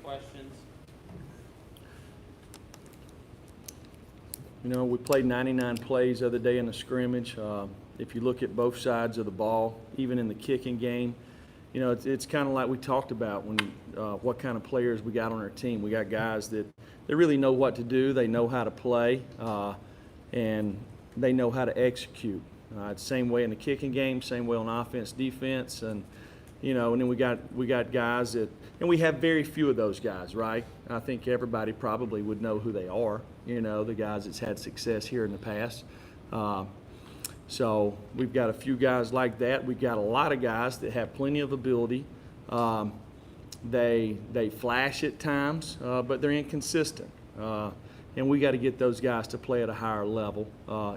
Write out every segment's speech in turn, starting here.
Questions? You know, we played 99 plays the other day in the scrimmage. If you look at both sides of the ball, even in the kicking game, you know, it's kind of like we talked about when what kind of players we got on our team. We got guys that they really know what to do, they know how to play, and they know how to execute. It's the same way in the kicking game, same way on offense, defense, and you know, and then we got guys that, and we have very few of those guys, right? I think everybody probably would know who they are. You know, the guys that's had success here in the past. So we've got a few guys like that. We've got a lot of guys that have plenty of ability. They flash at times, but they're inconsistent. And we got to get those guys to play at a higher level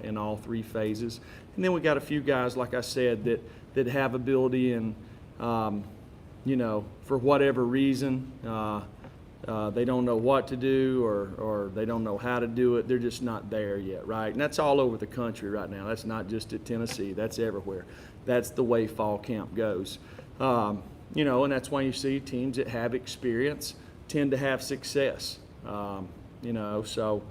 in all three phases. And then we got a few guys, like I said, that have ability and you know, for whatever reason, they don't know what to do or they don't know how to do it. They're just not there yet, right? And that's all over the country right now. That's not just at Tennessee. That's everywhere. That's the way fall camp goes. You know, and that's why you see teams that have experience tend to have success. You know, so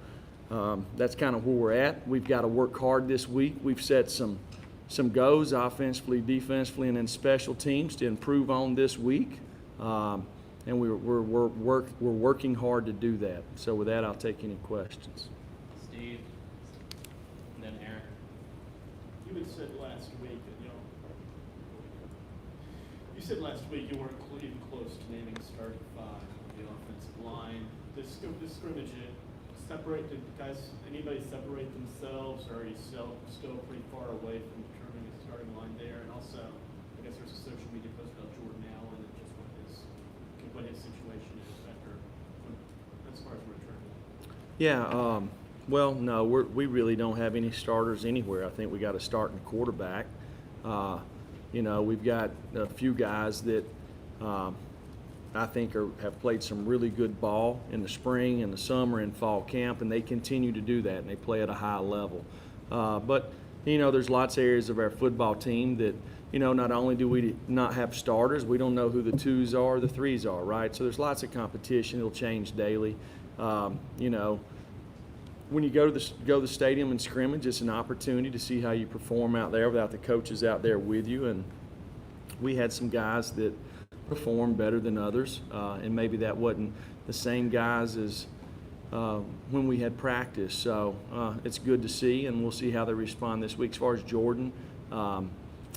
that's kind of where we're at. We've got to work hard this week. We've set some goals offensively, defensively, and in special teams to improve on this week. And we're working hard to do that. So with that, I'll take any questions. Steve, and then Aaron. You had said last week that, you said last week you weren't even close to naming a starting five on the offensive line. This scrimmage, anybody separate themselves, or are you still pretty far away from determining a starting line there? And also, I guess there's a social media post about Jordan Allen and just what his situation is as far as returning. Yeah, well, no, we really don't have any starters anywhere. I think we got a starting quarterback. You know, we've got a few guys that I think have played some really good ball in the spring and the summer and fall camp, and they continue to do that, and they play at a high level. But, you know, there's lots of areas of our football team that, you know, not only do we not have starters, we don't know who the twos are, the threes are, right? So there's lots of competition. It'll change daily. You know, when you go to the stadium and scrimmage, it's an opportunity to see how you perform out there without the coaches out there with you. And we had some guys that performed better than others, and maybe that wasn't the same guys as when we had practice. So it's good to see, and we'll see how they respond this week. As far as Jordan,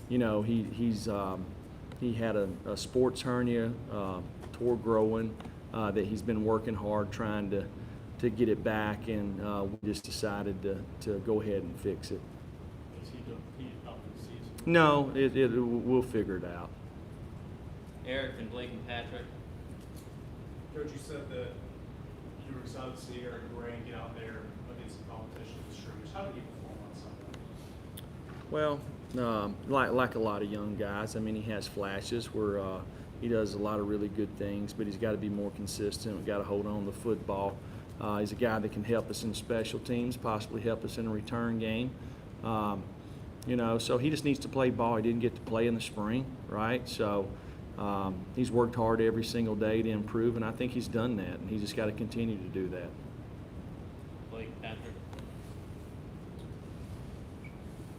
you know, he had a sports hernia, tore growing, that he's been working hard trying to get it back, and we just decided to go ahead and fix it. Is he out for the season? No, we'll figure it out. Eric and Blake and Patrick. Coach, you said that you were excited to see Eric Gray get out there against the competition with scrimmage. How did he perform on Sunday? Well, like a lot of young guys, I mean, he has flashes where he does a lot of really good things, but he's got to be more consistent. We've got to hold on to the football. He's a guy that can help us in special teams, possibly help us in a return game. You know, so he just needs to play ball. He didn't get to play in the spring, right? So he's worked hard every single day to improve, and I think he's done that, and he's just got to continue to do that. Blake, Patrick.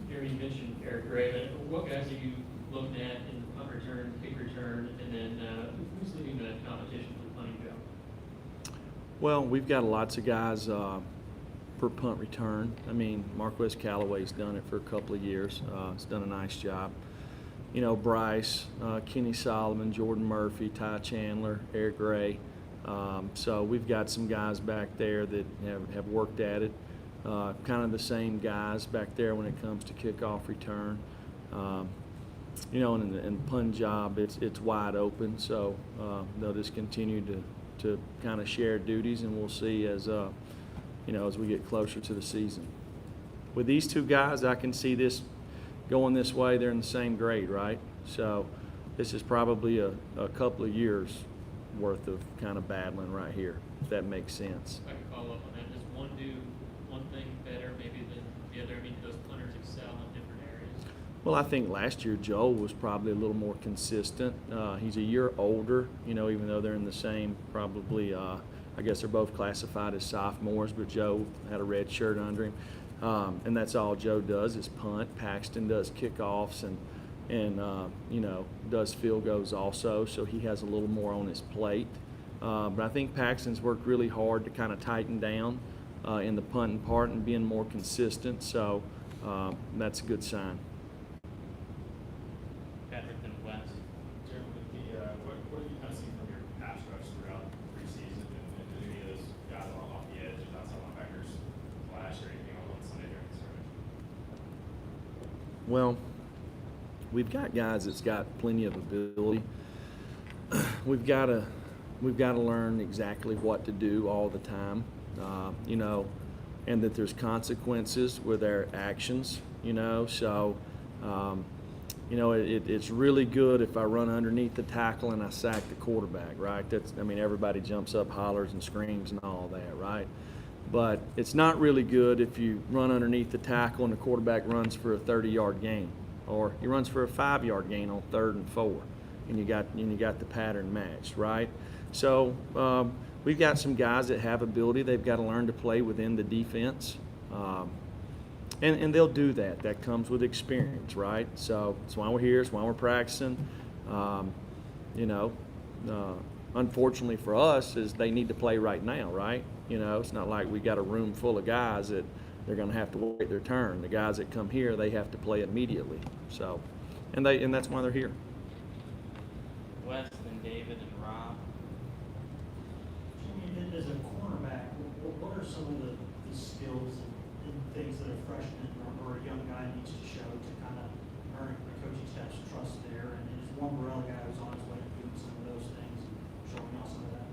Jeremy, you mentioned Eric Gray, but what guys are you looking at in the punt return, kick return, and then who's leading the competition for the punting job? Well, we've got lots of guys for punt return. I mean, Marquez Callaway's done it for a couple of years. He's done a nice job. You know, Bryce, Kenny Solomon, Jordan Murphy, Ty Chandler, Eric Gray. So we've got some guys back there that have worked at it. Kind of the same guys back there when it comes to kickoff return. You know, and the punt job, it's wide open. So they'll just continue to kind of share duties, and we'll see as you know, as we get closer to the season. With these two guys, I can see this going this way. They're in the same grade, right? So this is probably a couple of years worth of kind of battling right here, if that makes sense. If I can follow up on that, does one do one thing better maybe than the other? I mean, do those punters excel in different areas? Well, I think last year Joel was probably a little more consistent. He's a year older, even though they're in the same probably, I guess they're both classified as sophomores, but Joe had a red shirt under him. And that's all Joe does is punt. Paxton does kickoffs and does field goals also, so he has a little more on his plate. But I think Paxton's worked really hard to kind of tighten down in the punting part and being more consistent, so that's a good sign. Patrick and Wes. Jeremy, what have you kind of seen from your pass rush throughout preseason, and did any of those guys off the edge, outside linebackers, flash or anything on Sunday during the scrimmage? Well, we've got guys that's got plenty of ability. We've got to learn exactly what to do all the time, and that there's consequences with our actions, So, it's really good if I run underneath the tackle and I sack the quarterback, right? Everybody jumps up, hollers, and screams and all that, right? But it's not really good if you run underneath the tackle and the quarterback runs for a 30-yard gain, or he runs for a 5-yard gain on 3rd and 4, and you got the pattern matched, right? So we've got some guys that have ability. They've got to learn to play within the defense, and they'll do that. That comes with experience, right? So it's why we're here. It's why we're practicing. Unfortunately for us, is they need to play right now, right? It's not like we got a room full of guys that they're going to have to wait their turn. The guys that come here, they have to play immediately. So, and that's why they're here. Wes, then David, and Rob. Jimmy, as a cornerback, what are some of the skills and things that a freshman or a young guy needs to show to kind of earn the coaching staff's trust there? And is one Morel guy who's on his way to doing some of those things and showing y'all some of that?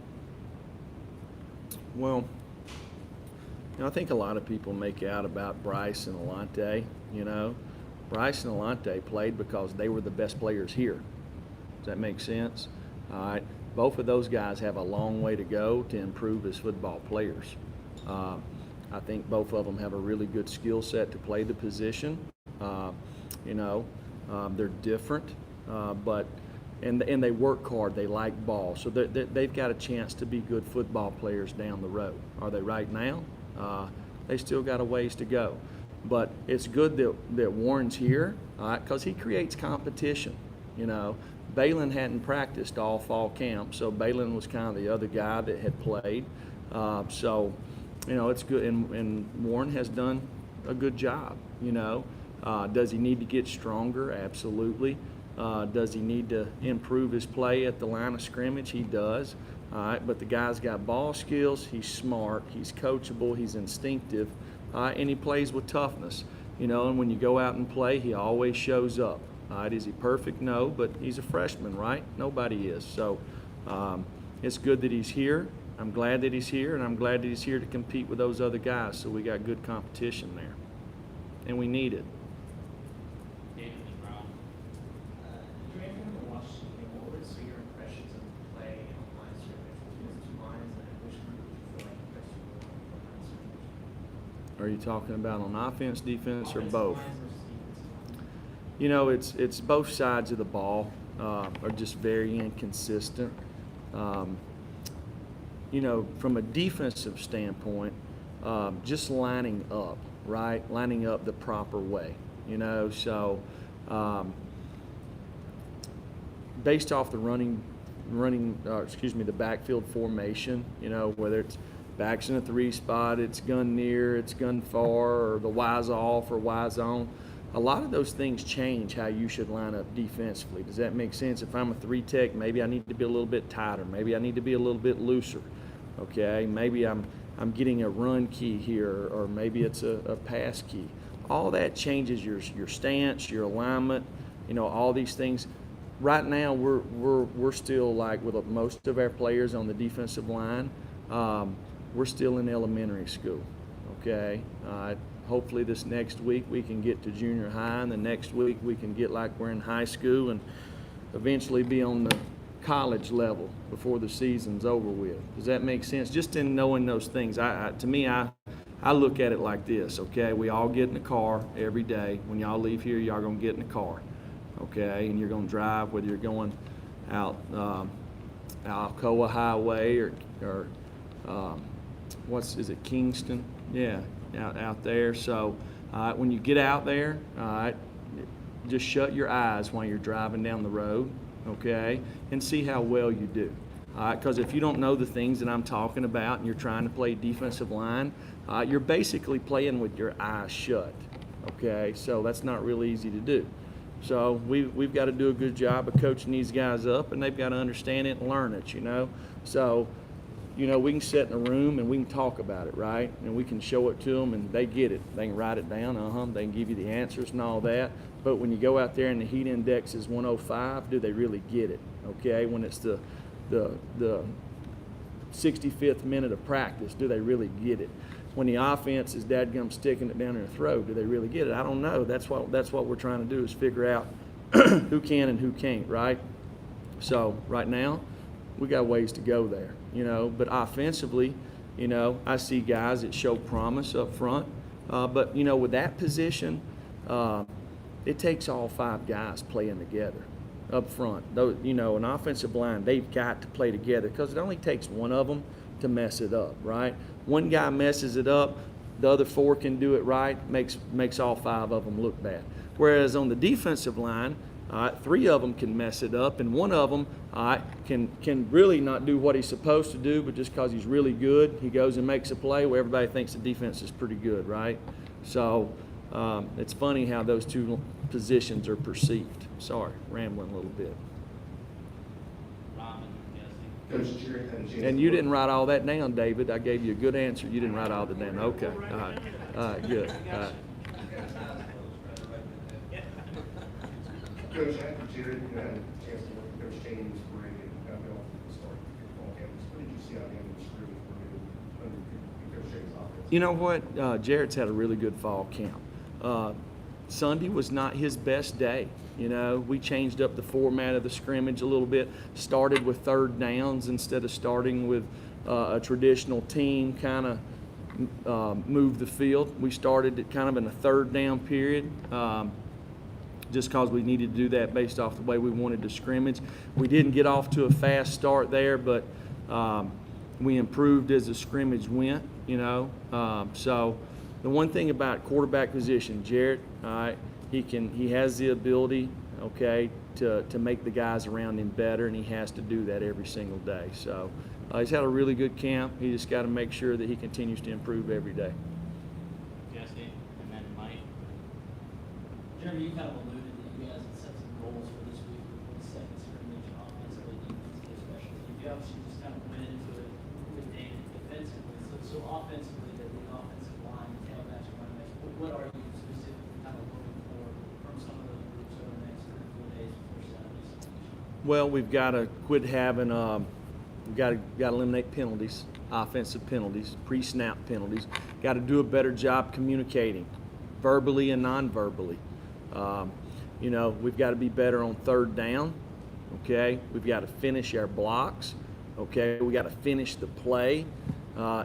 Well, I think a lot of people make out about Bryce and Alante. Bryce and Alante played because they were the best players here. Does that make sense? All right. Both of those guys have a long way to go to improve as football players. I think both of them have a really good skill set to play the position. They're different, but they work hard. They like ball, so they've got a chance to be good football players down the road. Are they right now? They still got a ways to go, but it's good that Warren's here, because he creates competition. Balin hadn't practiced all fall camp, so Balin was kind of the other guy that had played. It's good, and Warren has done a good job. Does he need to get stronger? Absolutely. Does he need to improve his play at the line of scrimmage? He does. All right, but the guy's got ball skills. He's smart. He's coachable. He's instinctive, and he plays with toughness. And when you go out and play, he always shows up. All right, is he perfect? No, but he's a freshman, right? Nobody is. So it's good that he's here. I'm glad that he's here, and I'm glad that he's here to compete with those other guys. So we got good competition there, and we need it. David and Rob. Do you ever watch what were some of your impressions of the play on line scrimmage between the two lines, and which group do you feel like impressed you more on line scrimmage? Are you talking about on offense, defense, or Offensive both? lines versus defensive lines? It's both sides of the ball are just very inconsistent. From a defensive standpoint, just lining up, right? Lining up the proper way, So based off the the backfield formation, whether it's backs in a 3 spot, it's gun near, it's gun far, or the Y's off or Y's on. A lot of those things change how you should line up defensively. Does that make sense? If I'm a 3 tech, maybe I need to be a little bit tighter. Maybe I need to be a little bit looser. Okay, maybe I'm getting a run key here, or maybe it's a pass key. All that changes your stance, your alignment, all these things. Right now, we're still like with most of our players on the defensive line. We're still in elementary school. Okay, hopefully this next week we can get to junior high, and the next week we can get like we're in high school, and eventually be on the college level before the season's over with. Does that make sense? Just in knowing those things, to me, I I look at it like this, okay? We all get in the car every day. When y'all leave here, y'all gonna get in the car, okay? And you're gonna drive, whether you're going out Alcoa Highway or is it Kingston? Yeah, out there. So when you get out there, just shut your eyes while you're driving down the road, okay? And see how well you do. Because if you don't know the things that I'm talking about and you're trying to play defensive line, you're basically playing with your eyes shut, okay? So that's not real easy to do. So we've got to do a good job of coaching these guys up, and they've got to understand it and learn it, you know? So, you know, we can sit in a room and we can talk about it, right? And we can show it to them and they get it. They can write it down, they can give you the answers and all that. But when you go out there and the heat index is 105, do they really get it, okay? When it's the 65th minute of practice, do they really get it? When the offense is dadgum sticking it down their throat, do they really get it? I don't know. That's what we're trying to do, is figure out who can and who can't, right? So right now, we got ways to go there, you know. But offensively, you know, I see guys that show promise up front. But, you know, with that position, it takes all 5 guys playing together up front. Though, you know, an offensive line, they've got to play together because it only takes one of them to mess it up, right? One guy messes it up, the other 4 can do it right, makes all 5 of them look bad. Whereas on the defensive line, 3 of them can mess it up, and one of them can really not do what he's supposed to do, but just because he's really good, he goes and makes a play where everybody thinks the defense is pretty good, right? So it's funny how those 2 positions are perceived. Sorry, rambling a little bit. Robin, I'm guessing. Coach Jarrett had a chance. And you didn't write all that down, David. I gave you a good answer. You didn't write all that down. Okay. All right. All right. Good. All right. Coach, after Jarrett, you had a chance to work with Coach James Brady and got me off the start of the football campus. What did you see out of him in the scrimmage under Coach James' offense? You know what? Jarrett's had a really good fall camp. Sunday was not his best day. You know, we changed up the format of the scrimmage a little bit, started with 3rd downs instead of starting with a traditional team kind of move the field. We started it kind of in a 3rd down period. Just because we needed to do that based off the way we wanted to scrimmage. We didn't get off to a fast start there, but we improved as the scrimmage went, you know. So the one thing about quarterback position, Jarrett, he has the ability, okay, to make the guys around him better, and he has to do that every single day. So he's had a really good camp. He just got to make sure that he continues to improve every day. Jesse, and then Mike. Jeremy, you kind of alluded that you guys had set some goals for this week with the second scrimmage, offensively, defensively, especially. You obviously just kind of went into it with David defensively. So offensively, the offensive line, tailbacks, running backs, what are you specifically kind of looking for from some of those groups over the next 3 or 4 days before Saturday? Well, we've got to quit having we've got to eliminate penalties, offensive penalties, pre-snap penalties. Got to do a better job communicating, verbally and non-verbally. You know, we've got to be better on 3rd down, okay? We've got to finish our blocks, okay? We got to finish the play.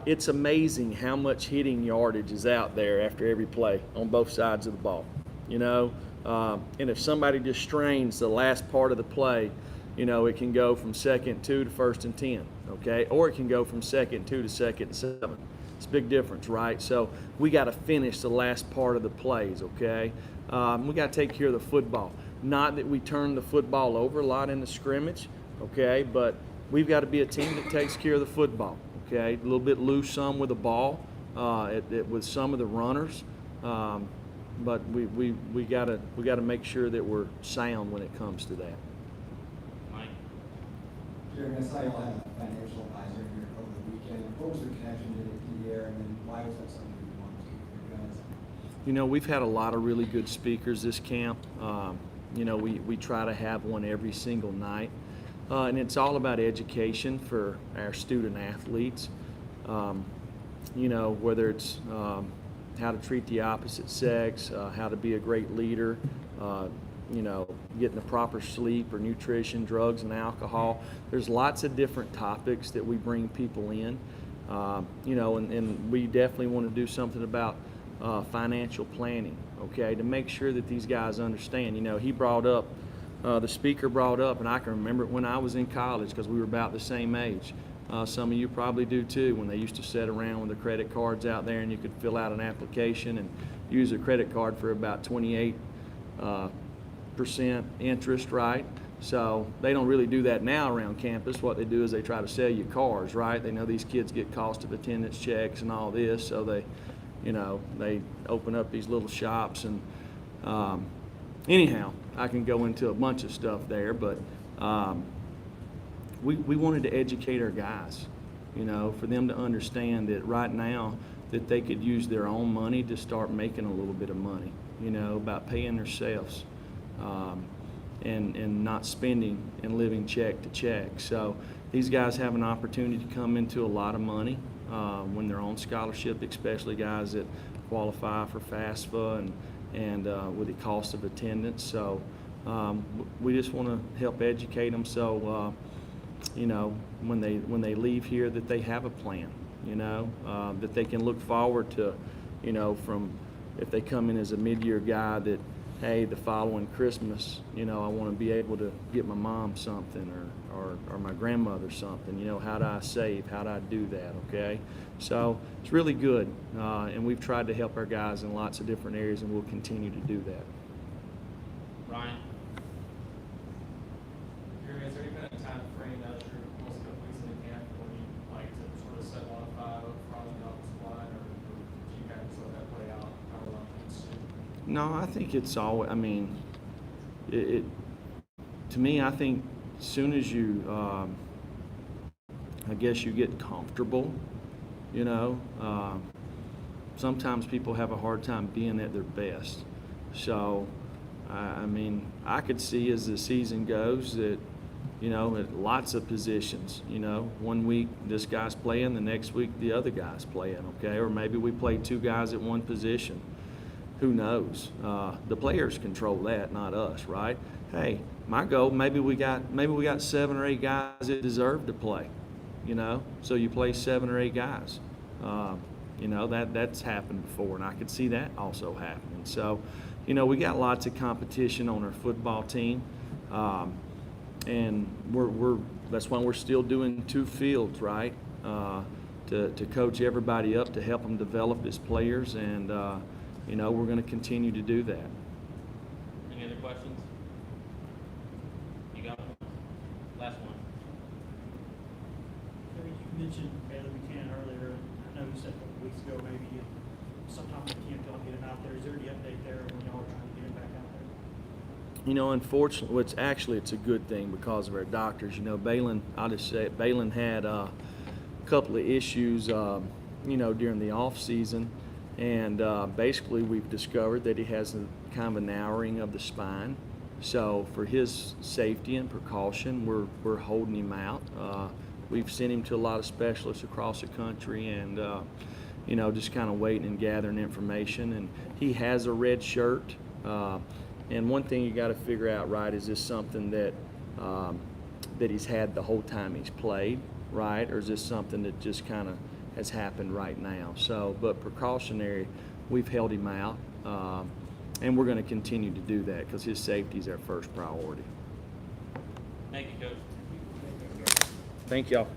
It's amazing how much hitting yardage is out there after every play on both sides of the ball, you know? And if somebody just strains the last part of the play, you know, it can go from 2nd 2 to 1st and 10, okay? Or it can go from 2nd 2 to 2nd and 7. It's a big difference, right? So we got to finish the last part of the plays, okay? We got to take care of the football. Not that we turn the football over a lot in the scrimmage, okay? But we've got to be a team that takes care of the football, okay? A little bit loose some with the ball, with some of the runners, but we got to make sure that we're sound when it comes to that. Mike. Jeremy, I saw you all had a financial advisor here over the weekend. What was the connection to the PDR, and then why was that something you wanted to do for you guys? You know, we've had a lot of really good speakers this camp. You know, we try to have one every single night. And it's all about education for our student athletes. You know, whether it's how to treat the opposite sex, how to be a great leader, you know, getting the proper sleep or nutrition, drugs and alcohol. There's lots of different topics that we bring people in. You know, and we definitely want to do something about financial planning, okay, to make sure that these guys understand. You know, he brought up, the speaker brought up, and I can remember it when I was in college because we were about the same age. Some of you probably do too, when they used to sit around with the credit cards out there and you could fill out an application and use a credit card for about 28% interest, right? So they don't really do that now around campus. What they do is they try to sell you cars, right? They know these kids get cost of attendance checks and all this, so they, you know, they open up these little shops. And anyhow, I can go into a bunch of stuff there, but we wanted to educate our guys, you know, for them to understand that right now that they could use their own money to start making a little bit of money, you know, about paying themselves. And not spending and living check to check. So these guys have an opportunity to come into a lot of money when they're on scholarship, especially guys that qualify for FAFSA and with the cost of attendance. So we just want to help educate them so you know, when they leave here that they have a plan, you know, that they can look forward to, you know, from if they come in as a mid-year guy that, hey, the following Christmas, you know, I want to be able to get my mom something or my grandmother something. You know, how do I save? How do I do that, okay? So it's really good, and we've tried to help our guys in lots of different areas, and we'll continue to do that. Ryan? Jeremy, has there been a time frame now that you're almost a couple weeks in the camp when you like to sort of set one up front of the offensive line, or do you kind of sort of that play out however long it's soon? No, I think it's all. I mean, to me, I think as soon as you, I guess you get comfortable, you know. Sometimes people have a hard time being at their best. So, I mean, I could see as the season goes that, you know, at lots of positions, you know, one week this guy's playing, the next week the other guy's playing, okay, or maybe we play two guys at one position. Who knows? The players control that, not us, right? Hey, my goal, maybe we got 7 or 8 guys that deserve to play, you know? So you play 7 or 8 guys. You know, that's happened before, and I could see that also happening. So, you know, we got lots of competition on our football team, and that's why we're still doing 2 fields, right? To coach everybody up, to help them develop as players, and you know, we're going to continue to do that. Any other questions? You got one? Last one. You mentioned Bailey Buchanan earlier. I know you said a couple weeks ago maybe sometime in camp y'all get him out there. Is there any update there when y'all are trying to get him back out there? You know, unfortunately, it's a good thing because of our doctors. You know, Balin, I'll just say it, Balin had a couple of issues, you know, during the off season. And basically, we've discovered that he has a kind of a narrowing of the spine. So for his safety and precaution, we're holding him out. We've sent him to a lot of specialists across the country, and you know, just kind of waiting and gathering information. And he has a red shirt. And one thing you got to figure out, right, is this something that that he's had the whole time he's played, right, or is this something that just kind of has happened right now? So, but precautionary, we've held him out, and we're going to continue to do that because his safety is our first priority. Thank you, Coach. Thank y'all.